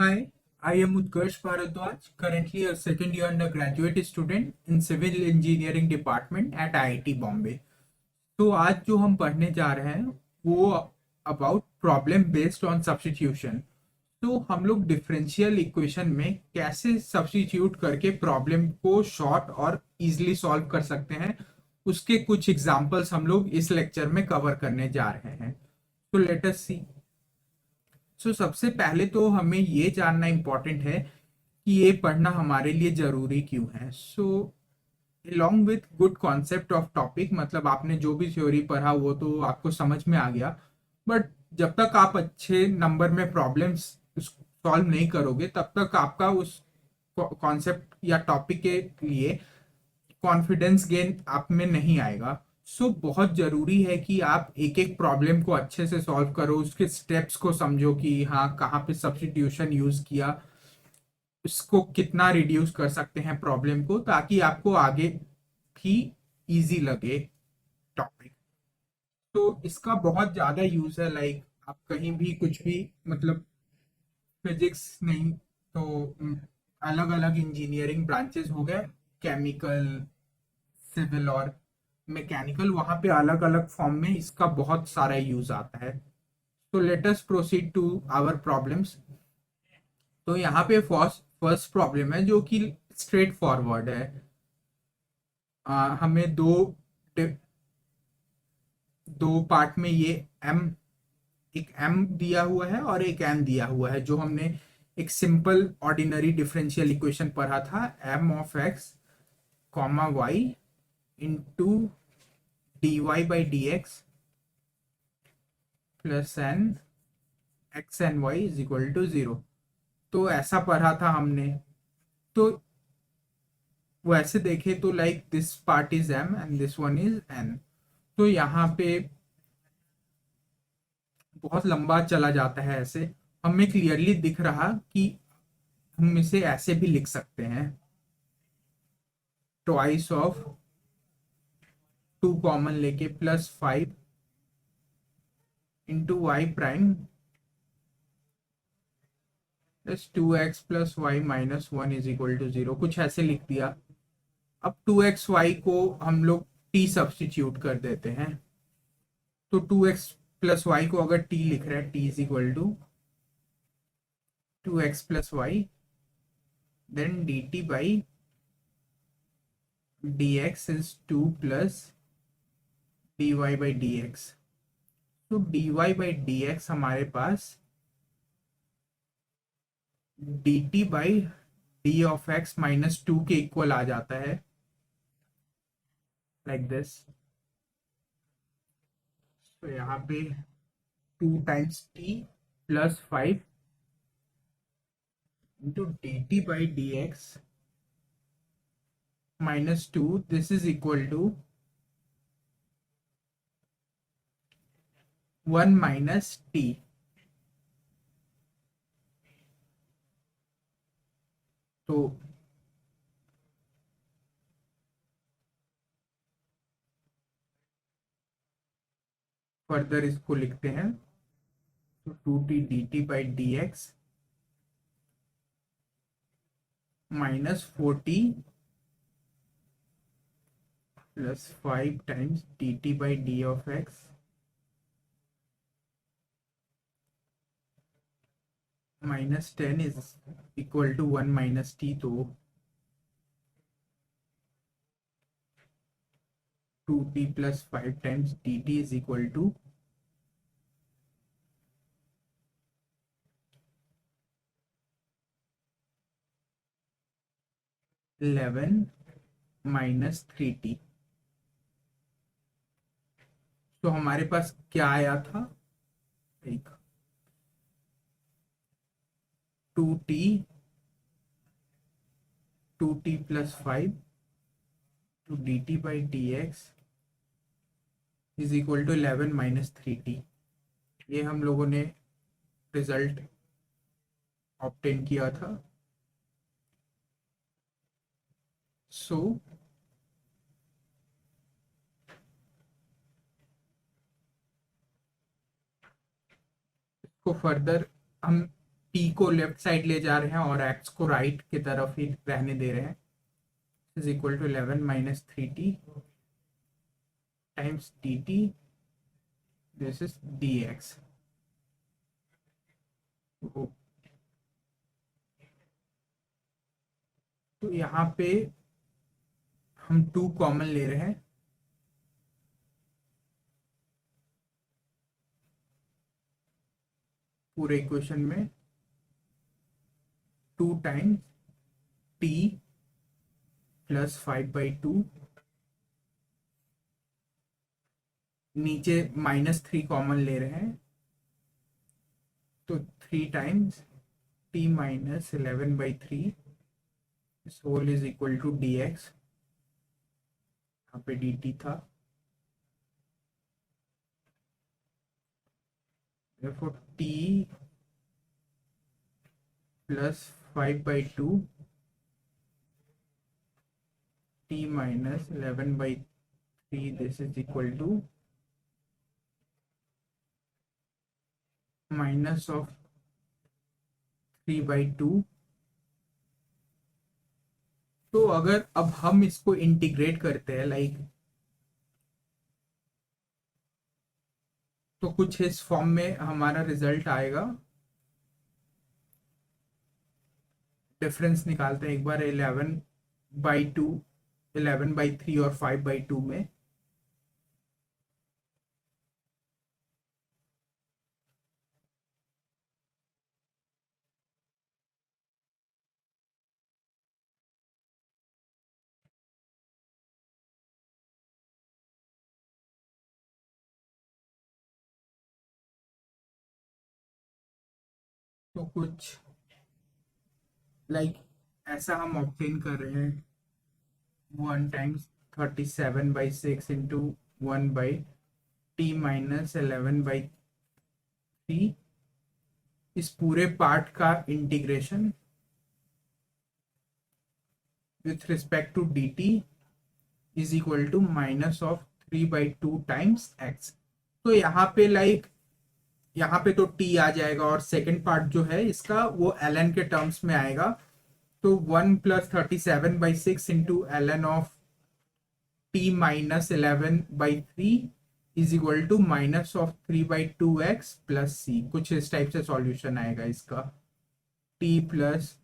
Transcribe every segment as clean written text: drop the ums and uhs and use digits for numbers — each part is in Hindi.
Hi, I am Utkarsh Bharadwaj, currently a second year undergraduate student in Civil Engineering Department at IIT Bombay. तो आज जो हम पढ़ने जा रहे हैं वो about problem based on substitution. तो हम लोग डिफरेंशियल इक्वेशन में कैसे सब्स्टिट्यूट करके प्रॉब्लम को शॉर्ट और इजीली सॉल्व कर सकते हैं, उसके कुछ एग्जांपल्स हम लोग इस लेक्चर में कवर करने जा रहे हैं। तो लेट अस सी। सबसे पहले तो हमें ये जानना इम्पोर्टेंट है कि ये पढ़ना हमारे लिए ज़रूरी क्यों है। along with good concept of topic, मतलब आपने जो भी थ्योरी पढ़ा वो तो आपको समझ में आ गया, बट जब तक आप अच्छे नंबर में प्रॉब्लम्स सॉल्व नहीं करोगे तब तक आपका उस कॉन्सेप्ट या टॉपिक के लिए कॉन्फिडेंस गेन आप में नहीं आएगा। बहुत जरूरी है कि आप एक एक प्रॉब्लम को अच्छे से सॉल्व करो, उसके स्टेप्स को समझो कि हाँ कहाँ पे सब्स्टिट्यूशन यूज किया, उसको कितना रिड्यूस कर सकते हैं प्रॉब्लम को, ताकि आपको आगे भी इजी लगे टॉपिक। तो इसका बहुत ज्यादा यूज है, लाइक आप कहीं भी कुछ भी, मतलब फिजिक्स नहीं तो अलग अलग इंजीनियरिंग ब्रांचेस हो गए, केमिकल, सिविल और मैकेनिकल, वहां पे अलग अलग फॉर्म में इसका बहुत सारा यूज आता है। तो let us proceed to our problems. तो यहाँ पे फर्स्ट फर्स्ट प्रॉब्लम है जो कि स्ट्रेट फॉरवर्ड है। हमें दो पार्ट में ये एम, एक एम दिया हुआ है और एक एन दिया हुआ है, जो हमने एक सिंपल ऑर्डिनरी डिफरेंशियल इक्वेशन पढ़ा था, M of x comma y into d y by d x plus N x N y is equal to zero. तो ऐसा पढ़ा था हमने। तो वैसे देखे तो like this part is M and this one is N. तो यहाँ पे बहुत लंबा चला जाता है, ऐसे हमें क्लियरली दिख रहा कि हम इसे ऐसे भी लिख सकते हैं, ट्वाइस ऑफ टू कॉमन लेके plus 5 into y prime plus 2x plus y minus 1 is equal to zero, कुछ ऐसे लिख दिया। अब 2xy को हम लोग t सब्सटीट्यूट कर देते हैं। तो 2x प्लस वाई को अगर t लिख रहे हैं, t is equal to 2x plus y then dt by dx is 2 plus dy by dx। तो dy बाई dx हमारे पास dt by D of x minus 2 के इक्वल आ जाता है, लाइक दिस। तो यहाँ पे 2 times t plus 5 into d t by d x minus 2, this is equal to 1 minus t. तो फर्दर इसको लिखते हैं, तो 2t d t by d x minus 4t plus 5 times d t by D of x minus 10 is equal to 1 minus t. तो 2t plus 5 times d t is equal to 11 minus 3t। तो हमारे पास क्या आया था, एक 2t 2t plus 5 to d t by d x is equal to 11 minus 3t। ये हम लोगों ने रिजल्ट ऑब्टेन किया था। सो इसको फर्दर हम टी को लेफ्ट साइड ले जा रहे हैं और एक्स को राइट की तरफ ही रहने दे रहे हैं, is equal to 11 minus 3t times dt, this is dx। तो यहाँ पे हम 2 कॉमन ले रहे हैं, पूरे इक्वेशन में 2 टाइम्स t प्लस 5/2, नीचे -3 कॉमन ले रहे हैं, तो 3 टाइम्स t माइनस 11/3, इस whole is equal to dx, यहाँ पे dt था, therefore t plus 5/2 t minus 11/3, this is equal to minus of 3/2। तो अगर अब हम इसको इंटीग्रेट करते हैं लाइक, तो कुछ इस फॉर्म में हमारा रिजल्ट आएगा। डिफरेंस निकालते हैं एक बार, 11/2, 11/3 और 5/2 में, तो कुछ लाइक ऐसा हम ऑब्टेन कर रहे हैं, 1 टाइम्स 37/6 इंटू 1/t माइनस 11/3, इस पूरे पार्ट का integration with respect to dt is equal to minus of 3/2 times x। तो यहाँ पे लाइक, यहाँ पे तो t आ जाएगा और सेकंड पार्ट जो है इसका वो ln के टर्म्स में आएगा, तो 1 plus 37/6 into ln of t minus 11/3 is equal to minus of 3/2x plus c। कुछ इस टाइप से सॉल्यूशन आएगा इसका, t plus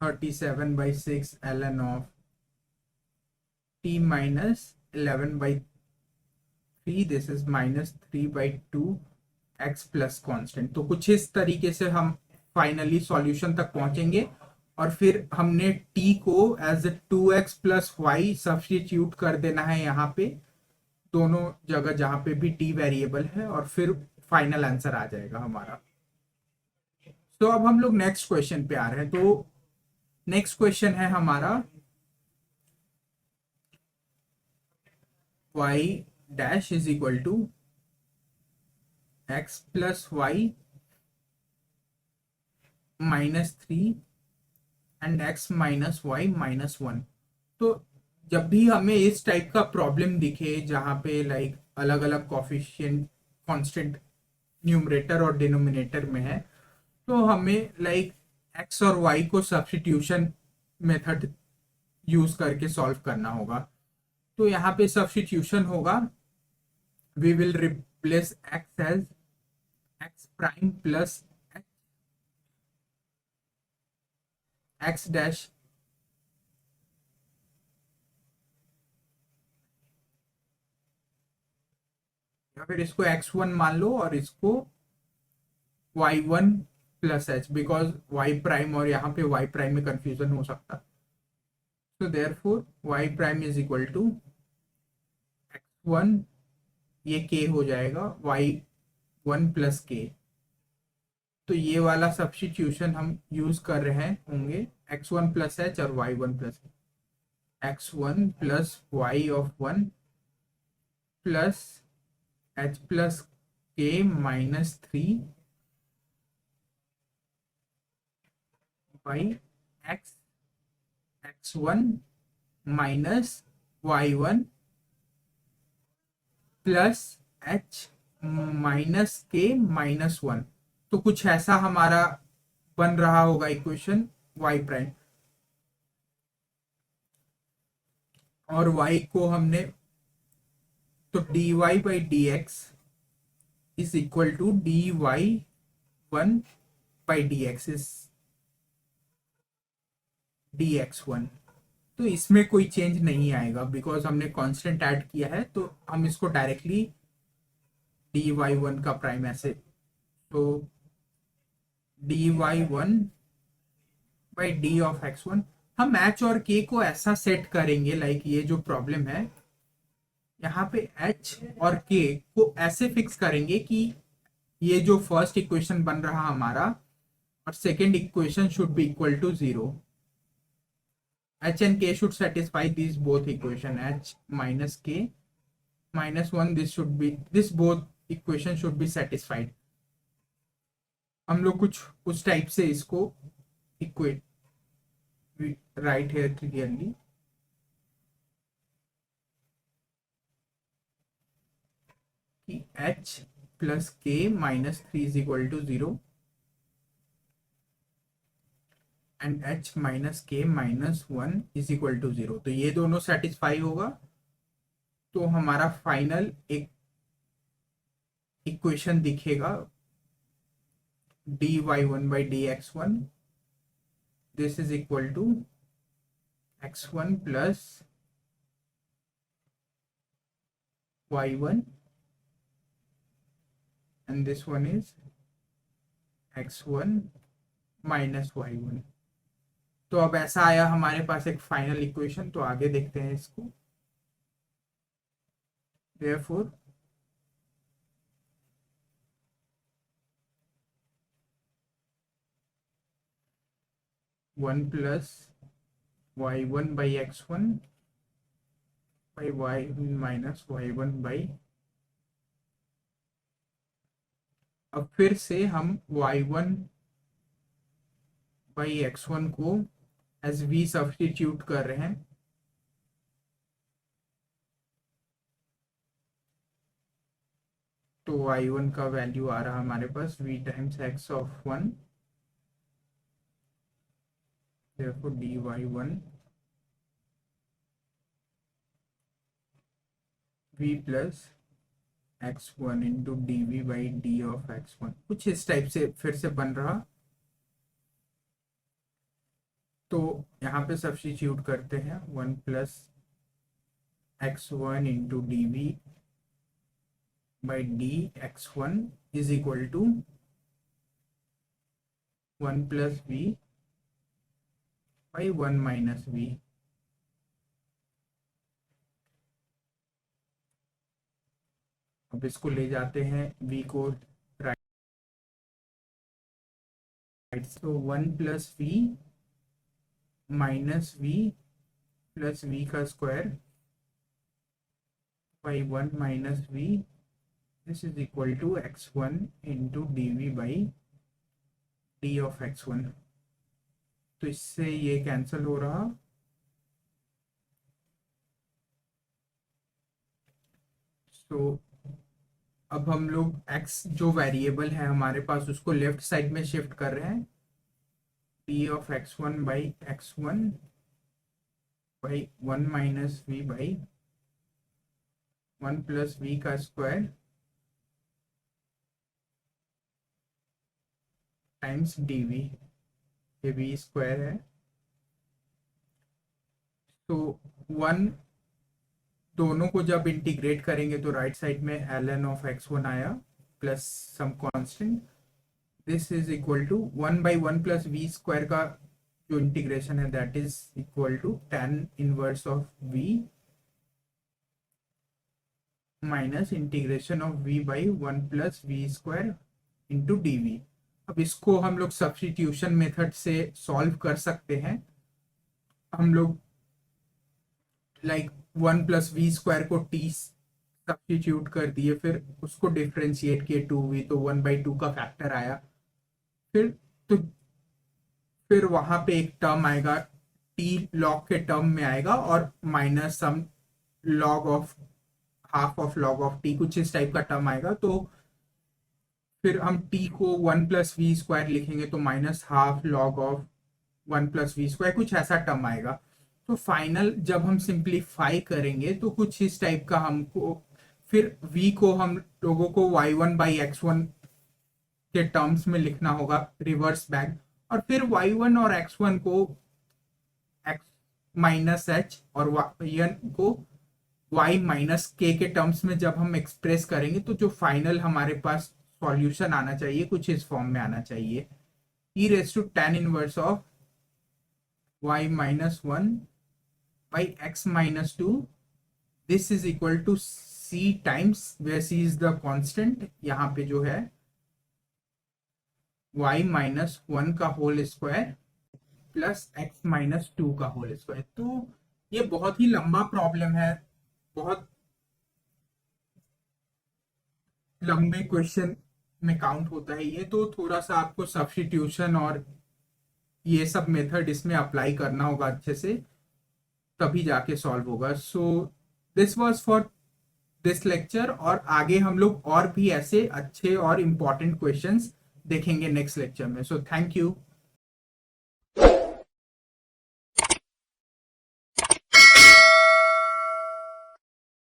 37/6 ln of t minus 11/3, this is minus 3/2x plus constant. तो कुछ इस तरीके से हम फाइनली सॉल्यूशन तक पहुंचेंगे, और फिर हमने t को as 2x plus Y substitute कर देना है यहाँ पे, दोनों जगह जहां पे भी t वेरिएबल है, और फिर फाइनल आंसर आ जाएगा हमारा। तो अब हम लोग नेक्स्ट क्वेश्चन पे आ रहे हैं। तो नेक्स्ट क्वेश्चन है हमारा y dash is equal to x plus y -3 and x minus y -1। तो जब भी हमें इस टाइप का प्रॉब्लम दिखे जहां पे लाइक अलग अलग कॉफिशिएंट कांस्टेंट न्यूमरेटर और डिनोमिनेटर में है, तो हमें लाइक x और y को सब्स्टिट्यूशन मेथड यूज करके सॉल्व करना होगा। तो यहाँ पे सब्स्टिट्यूशन होगा, we will replace x as x prime plus x dash या फिर इसको x1 मान लो और इसको y1 plus h, because y prime और यहाँ पे y प्राइम में कंफ्यूजन हो सकता। तो therefore y prime is equal to x1, ये k हो जाएगा y1 प्लस k। तो ये वाला सब्स्टिट्यूशन हम यूज कर रहे होंगे, x1 प्लस h और y1 plus x1 plus y of 1 plus h plus k -3 by x1 minus y1 plus h minus k -1। तो कुछ ऐसा हमारा बन रहा होगा इक्वेशन y प्राइम, और y को हमने, तो dy by d x is equal to dy one by d x is dx1। तो इसमें कोई चेंज नहीं आएगा बिकॉज हमने कांस्टेंट ऐड किया है, तो हम इसको डायरेक्टली dy1 का प्राइम ऐसे, तो dy1 by D of x1। हम h और k को ऐसा सेट करेंगे, लाइक ये जो प्रॉब्लम है यहाँ पे h और k को ऐसे फिक्स करेंगे कि ये जो फर्स्ट इक्वेशन बन रहा हमारा और second equation should be equal to 0। h and k should satisfy these both equation, h minus k minus 1, this both equation should be satisfied। हम लोग कुछ उस टाइप से इसको इक्वेट राइट हेयर क्लियरली, कि h plus k minus 3 is equal to 0 and h minus k minus 1 is equal to 0। तो ये दोनों सेटिस्फाई होगा, तो हमारा फाइनल एक इक्वेशन दिखेगा dy1 by dx1, this is equal to x1 plus y1 and this one is x1 minus y1। तो अब ऐसा आया हमारे पास एक फाइनल इक्वेशन। तो आगे देखते हैं इसको। Therefore one plus y1 by x1 by y minus y1 by, अब फिर से हम y1 बाई x1 को एज v सब्स्टिट्यूट कर रहे हैं, तो y1 का वैल्यू आ रहा हमारे पास v times x of 1, therefore dy1 v plus x1 into dv by D of x1, कुछ इस टाइप से फिर से बन रहा। तो यहाँ पे सब्स्टिट्यूट करते हैं, 1 plus x1 into D we by d x1 is equal to 1 plus v by 1 minus v. अब इसको ले जाते हैं v को राइट, तो 1 plus V minus V plus we का square by 1 minus V, this is equal to x1 into D we by D of x1। तो इससे ये कैंसिल हो रहा, तो अब हम लोग x जो वेरिएबल है हमारे पास उसको लेफ्ट साइड में शिफ्ट कर रहे हैं, p of x1 by x1 by 1 minus v by 1 plus we का स्क्वायर टाइम्स डी वी, ये वी स्क्वायर है। तो 1 दोनों को जब इंटीग्रेट करेंगे तो राइट साइड में ln ऑफ x1 आया plus some constant, this is equal to 1 by 1 plus v square का जो इंटीग्रेशन है that is equal to tan inverse of v minus integration of v by 1 plus v square into D v. अब इसको हम लोग सब्स्टिट्यूशन मेथड से सॉल्व कर सकते हैं। हम लोग लाइक 1 प्लस वी स्क्वायर को टी सब्स्टिट्यूट कर दिए, फिर उसको डिफ्रेंशिएट किए 2v, तो 1/2 का फैक्टर आया। फिर तो फिर वहां पे एक टर्म आएगा टी लॉग के टर्म में आएगा और minus sum log of half of log of T, कुछ इस टाइप का टर्म आएगा। तो फिर हम t को 1+v² लिखेंगे तो -12 log ऑफ 1+v², कुछ ऐसा टर्म आएगा। तो फाइनल जब हम सिंप्लीफाई करेंगे तो कुछ इस टाइप का हमको, फिर v को हम लोगों को y1/x1 के टर्म्स में लिखना होगा रिवर्स बैक, और फिर y1 और x1 को x माइनस h और y1 को y माइनस k के टर्म्स में जब हम एक्सप्रेस करेंगे तो जो फाइनल हमारे पास सॉल्यूशन आना चाहिए कुछ इस फॉर्म में आना चाहिए, e⁻tan−1 of y-1/x-2, this is equal to c times, where c is the constant, यहाँ पे जो है y-1 का होल स्क्वायर प्लस x-2 का होल स्क्वायर। तो ये बहुत ही लंबा प्रॉब्लम है, बहुत लंबे क्वेश्चन में काउंट होता है ये, तो थोड़ा सा आपको सब्स्टिट्यूशन और ये सब मेथड इसमें अप्लाई करना होगा अच्छे से, तभी जाके सॉल्व होगा। So this was for this lecture, और आगे हम लोग और भी ऐसे अच्छे और इम्पोर्टेंट क्वेश्चंस देखेंगे नेक्स्ट लेक्चर में। So thank you.